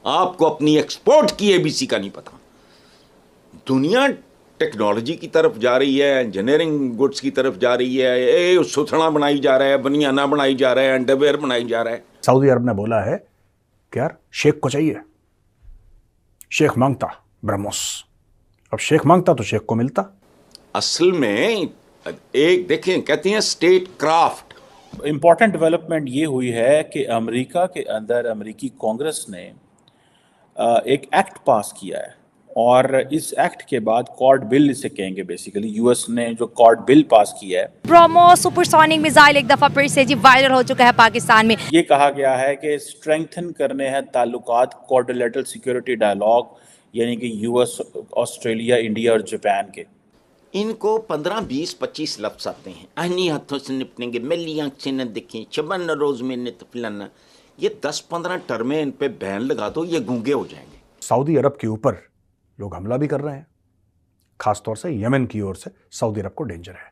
आपको अपनी एक्सपोर्ट की एबीसी का नहीं पता। दुनिया टेक्नोलॉजी की तरफ जा रही है, इंजीनियरिंग गुड्स की तरफ जा रही है, सुथना बनाई जा रहा है, बनियाना बनाई जा रहा है, अंडरवेयर बनाई जा रहा है। सऊदी अरब ने बोला है कि यार शेख को चाहिए, शेख मांगता ब्रह्मोस, अब शेख मांगता तो शेख को मिलता। असल में एक देखें, कहते हैं स्टेट क्राफ्ट। इम्पॉर्टेंट डेवलपमेंट ये हुई है कि अमेरिका के अंदर अमेरिकी कांग्रेस ने एक एक्ट पास किया है और इस एक्ट के बाद कॉर्ड बिल इसे कहेंगे। बेसिकली यूएस ने जो कॉर्ड बिल पास किया है, ब्रह्मोस सुपरसोनिक मिसाइल एक दफा फिर से जी वायरल हो चुका है पाकिस्तान में। ये कहा गया है कि स्ट्रेंथन करने हैं ताल्लुकात क्वाड्रिलेटरल सिक्योरिटी डायलॉग, यानी कि यूएस, ऑस्ट्रेलिया, इंडिया और जापान के। इनको 15, 20, 25 लफ्ज आते हैं, अन्य हाथों से निपटेंगे, मेरी आंख से न देखें, चबन रोज में न तफलाना। ये 10-15 टर्में इन पे बैन लगा दो, ये गूंगे हो जाएंगे। सऊदी अरब के ऊपर लोग हमला भी कर रहे हैं, खासतौर से यमन की ओर से सऊदी अरब को डेंजर है।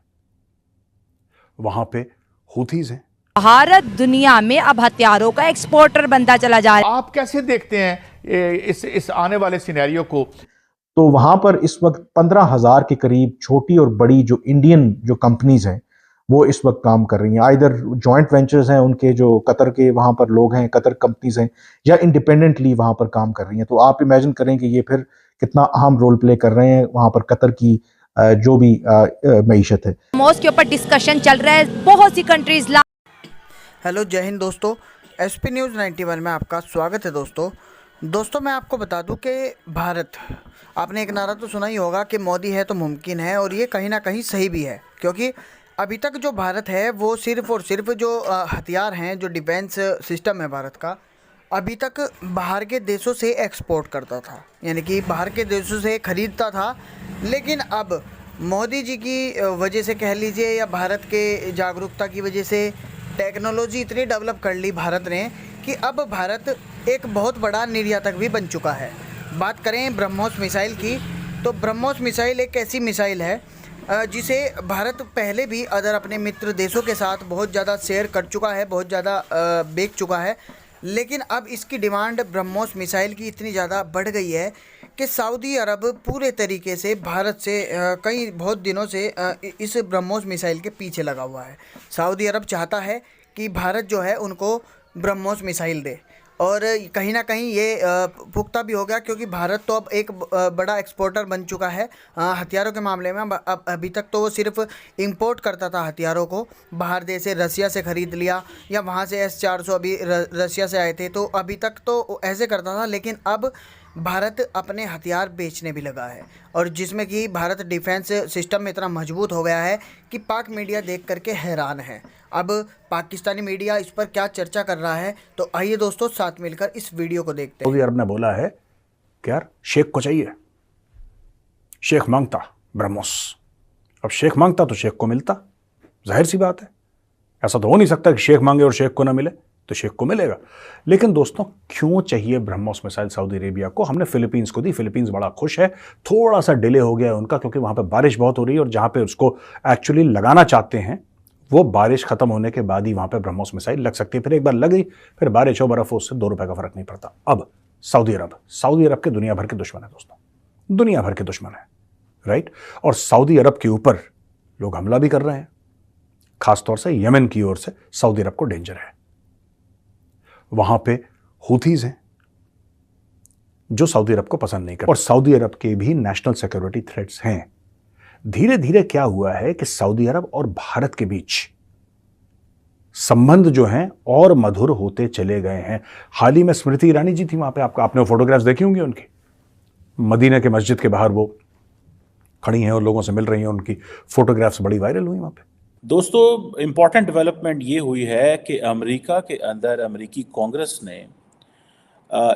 वहां पे हुथीज हैं। भारत दुनिया में अब हथियारों का एक्सपोर्टर बनता चला जा रहा है। आप कैसे देखते हैं इस आने वाले सिनेरियो को? तो वहां पर इस वक्त 15,000 के करीब छोटी और बड़ी जो इंडियन जो कंपनीज हैं वो इस वक्त काम कर रही हैं। आइदर जॉइंट वेंचर्स हैं उनके, जो कतर के वहां पर लोग हैं, कतर कंपनीज हैं, या इंडिपेंडेंटली वहां पर काम कर रही हैं। तो आप इमेजिन करें कि ये फिर कितना अहम रोल प्ले कर रहे हैं वहां पर कतर की जो भी मईशत है। ब्रह्मोस के ऊपर डिस्कशन चल रहा है, बहुत सी कंट्रीज। हेलो, जय हिंद दोस्तों, एसपी न्यूज़ 91 में आपका स्वागत है। दोस्तों मैं आपको बता दूं कि भारत, आपने एक नारा तो सुना ही होगा कि मोदी है तो मुमकिन है, और ये कहीं ना कहीं सही भी है, क्योंकि अभी तक जो भारत है वो सिर्फ़ और सिर्फ जो हथियार हैं, जो डिफेंस सिस्टम है भारत का, अभी तक बाहर के देशों से एक्सपोर्ट करता था, यानी कि बाहर के देशों से ख़रीदता था। लेकिन अब मोदी जी की वजह से कह लीजिए, या भारत के जागरूकता की वजह से, टेक्नोलॉजी इतनी डेवलप कर ली भारत ने कि अब भारत एक बहुत बड़ा निर्यातक भी बन चुका है। बात करें ब्रह्मोस मिसाइल की, तो ब्रह्मोस मिसाइल एक ऐसी मिसाइल है जिसे भारत पहले भी अदर अपने मित्र देशों के साथ बहुत ज़्यादा शेयर कर चुका है, बहुत ज़्यादा बेच चुका है। लेकिन अब इसकी डिमांड ब्रह्मोस मिसाइल की इतनी ज़्यादा बढ़ गई है कि सऊदी अरब पूरे तरीके से भारत से कई बहुत दिनों से इस ब्रह्मोस मिसाइल के पीछे लगा हुआ है। सऊदी अरब चाहता है कि भारत जो है उनको ब्रह्मोस मिसाइल दे, और कहीं ना कहीं ये पुख्ता भी हो गया, क्योंकि भारत तो अब एक बड़ा एक्सपोर्टर बन चुका है हथियारों के मामले में। अब अभी तक तो वो सिर्फ इंपोर्ट करता था हथियारों को, बाहर देश से, रसिया से ख़रीद लिया, या वहाँ से S-400 अभी रसिया से आए थे, तो अभी तक तो ऐसे करता था। लेकिन अब भारत अपने हथियार बेचने भी लगा है, और जिसमें कि भारत डिफेंस सिस्टम में इतना मजबूत हो गया है कि पाक मीडिया देख करके हैरान है। अब पाकिस्तानी मीडिया इस पर क्या चर्चा कर रहा है, तो आइए दोस्तों साथ मिलकर इस वीडियो को देखते हैं। सऊदी अरब ने बोला है कि यार शेख को चाहिए, शेख मांगता ब्रह्मोस, अब शेख मांगता तो शेख को मिलता। जाहिर सी बात है, ऐसा तो हो नहीं सकता कि शेख मांगे और शेख को ना मिले, तो शेख को मिलेगा। लेकिन दोस्तों, क्यों चाहिए ब्रह्मोस मिसाइल सऊदी अरेबिया को? हमने फिलीपींस को दी, फिलीपींस बड़ा खुश है। थोड़ा सा डिले हो गया है उनका, क्योंकि वहां पे बारिश बहुत हो रही है, और जहां पे उसको एक्चुअली लगाना चाहते हैं वो बारिश खत्म होने के बाद ही वहां पे ब्रह्मोस मिसाइल लग सकती है। फिर एक बार लग गई, फिर बारिश हो, बर्फ हो, उससे 2 रुपए का फर्क नहीं पड़ता। अब सऊदी अरब के दुनिया भर के दुश्मन है दोस्तों, दुनिया भर के दुश्मन है, राइट। और सऊदी अरब के ऊपर लोग हमला भी कर रहे हैं, खासतौर से यमन की ओर से सऊदी अरब को डेंजर है। वहां पे हुथीज हैं जो सऊदी अरब को पसंद नहीं करते, और सऊदी अरब के भी नेशनल सिक्योरिटी थ्रेट्स हैं। धीरे धीरे क्या हुआ है कि सऊदी अरब और भारत के बीच संबंध जो हैं और मधुर होते चले गए हैं। हाल ही में स्मृति ईरानी जी थी वहां पे, आपने फोटोग्राफ्स देखी होंगी उनकी, मदीना के मस्जिद के बाहर वो खड़ी हैं और लोगों से मिल रही हैं, उनकी फोटोग्राफ्स बड़ी वायरल हुई वहां पे। दोस्तों इम्पॉर्टेंट डेवलपमेंट ये हुई है कि अमेरिका के अंदर अमेरिकी कांग्रेस ने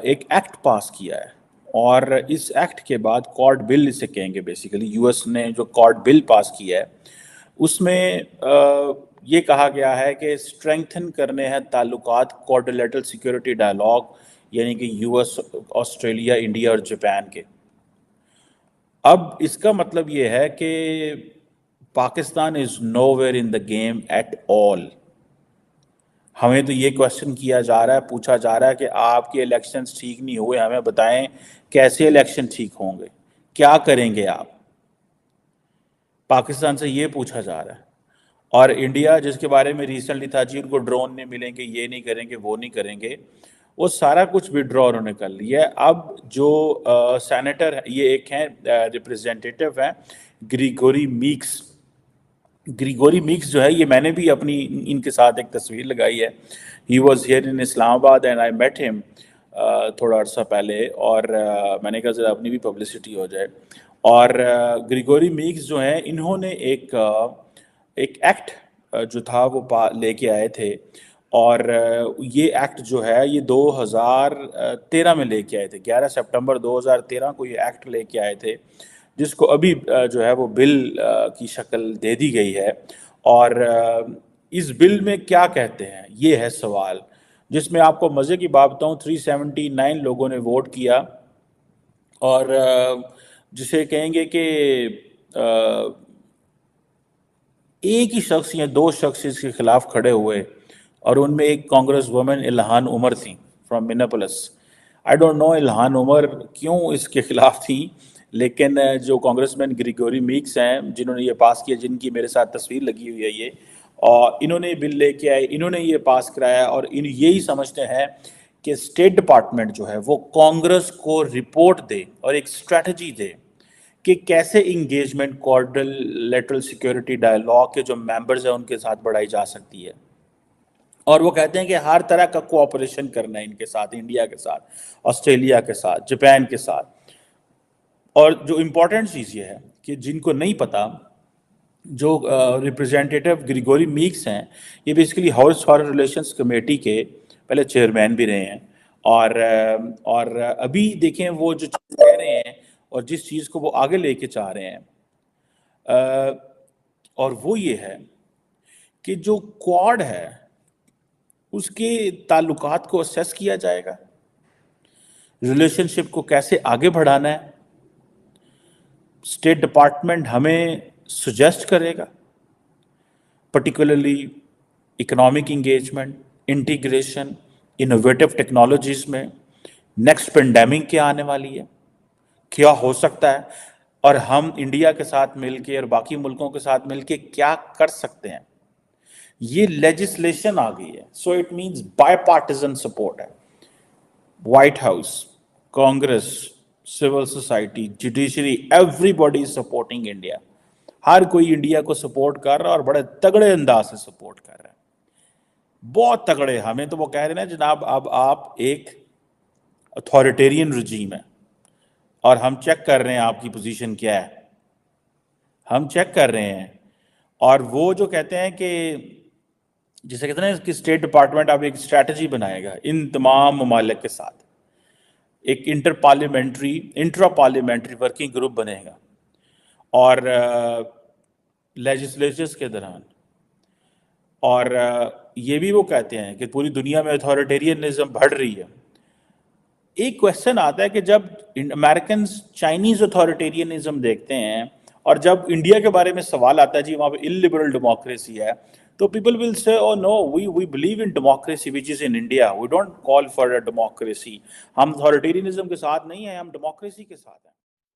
एक एक्ट पास किया है, और इस एक्ट के बाद कॉर्ड बिल इसे कहेंगे। बेसिकली यूएस ने जो कॉर्ड बिल पास किया है उसमें ये कहा गया है कि स्ट्रेंथन करने हैं ताल्लुकात क्वाड्रिलेटरल सिक्योरिटी डायलॉग, यानी कि यूएस, ऑस्ट्रेलिया, इंडिया और जापान के। अब इसका मतलब ये है कि Pakistan is nowhere in the game at all. हमें तो ये क्वेश्चन किया जा रहा है, पूछा जा रहा है कि आपके इलेक्शंस ठीक नहीं हुए, हमें बताएं कैसे इलेक्शन ठीक होंगे, क्या करेंगे आप। पाकिस्तान से ये पूछा जा रहा है। और इंडिया जिसके बारे में रिसेंटली था जी उनको ड्रोन नहीं मिलेंगे, ये नहीं करेंगे, वो नहीं करेंगे, वो सारा कुछ विड्रॉ उन्होंने कर लिया है। अब जो सेनेटर ये एक हैं रिप्रेजेंटेटिव हैं ग्रिगोरी मीक्स। ग्रिगोरी मीक्स जो है ये मैंने भी अपनी इनके साथ एक तस्वीर लगाई है। He was here in Islamabad and I met him थोड़ा अर्सा पहले, और मैंने कहा ज़रा अपनी भी पब्लिसिटी हो जाए। और ग्रिगोरी मीक्स जो हैं इन्होंने एक एक्ट जो था वो लेके आए थे, और ये एक्ट जो है ये 2013 में लेके आए थे। 11 सितंबर 2013 को ये एक्ट लेके आए थे, जिसको अभी जो है वो बिल की शक्ल दे दी गई है। और इस बिल में क्या कहते हैं ये है सवाल, जिसमें आपको मज़े की बात बताऊँ 379 लोगों ने वोट किया, और जिसे कहेंगे कि एक ही शख्स या दो शख्स इसके खिलाफ खड़े हुए, और उनमें एक कांग्रेस वुमेन इल्हान उमर थी from Minneapolis. I don't know Ilhan Omar क्यों इसके खिलाफ थी, लेकिन जो कांग्रेसमैन ग्रिगोरी मीक्स हैं जिन्होंने ये पास किया, जिनकी मेरे साथ तस्वीर लगी हुई है ये, और इन्होंने बिल लेके आए, इन्होंने ये पास कराया, और इन यही समझते हैं कि स्टेट डिपार्टमेंट जो है वो कांग्रेस को रिपोर्ट दे और एक स्ट्रेटजी दे कि कैसे इंगेजमेंट क्वाड्रिलेटरल सिक्योरिटी डायलॉग के जो मेंबर्स हैं उनके साथ बढ़ाई जा सकती है। और वो कहते हैं कि हर तरह का कोऑपरेशन करना है इनके साथ, इंडिया के साथ, ऑस्ट्रेलिया के साथ, जापान के साथ। और जो इम्पोर्टेंट चीज़ ये है कि जिनको नहीं पता, जो रिप्रेजेंटेटिव ग्रिगोरी मीक्स हैं ये basically house foreign relations committee के पहले चेयरमैन भी रहे हैं, और अभी देखें वो जो चीज़ कह रहे हैं और जिस चीज़ को वो आगे लेके चाह रहे हैं, और वो ये है कि जो क्वाड है उसके ताल्लुकात को असेस किया जाएगा, रिलेशनशिप को कैसे आगे बढ़ाना है, स्टेट डिपार्टमेंट हमें सुजेस्ट करेगा, particularly economic engagement, integration, innovative technologies में। नेक्स्ट पेंडेमिक क्या आने वाली है, क्या हो सकता है, और हम इंडिया के साथ मिलके और बाकी मुल्कों के साथ मिलके क्या कर सकते हैं। ये लेजिस्लेशन आ गई है, so it means bipartisan support है। White House, Congress, civil society, judiciary, everybody is supporting India. हर कोई इंडिया को सपोर्ट कर रहा है और बड़े तगड़े अंदाज से सपोर्ट कर रहा है, बहुत तगड़े। हमें तो वो कह रहे हैं ना जनाब अब आप एक अथॉरिटेरियन रजीम है और हम चेक कर रहे हैं आपकी पोजीशन क्या है, हम चेक कर रहे हैं। और वो जो कहते हैं कि जिसे कहते हैं कि स्टेट डिपार्टमेंट अब एक स्ट्रैटेजी बनाएगा इन तमाम ममालिक के साथ, एक इंट्रा पार्लियामेंट्री वर्किंग ग्रुप बनेगा, और लेजिस्लेचर्स के दौरान। और ये भी वो कहते हैं कि पूरी दुनिया में अथॉरिटेरियनिज्म बढ़ रही है। एक क्वेश्चन आता है कि जब अमेरिकन चाइनीज अथॉरिटेरियनिज्म देखते हैं और जब इंडिया के बारे में सवाल आता है जी वहाँ पे इलिबरल डेमोक्रेसी है, तो people will say oh no we believe in democracy which is in India, we don't call for a democracy. हम अथॉरिटेरियनिज्म के साथ नहीं है, हम डेमोक्रेसी के साथ हैं।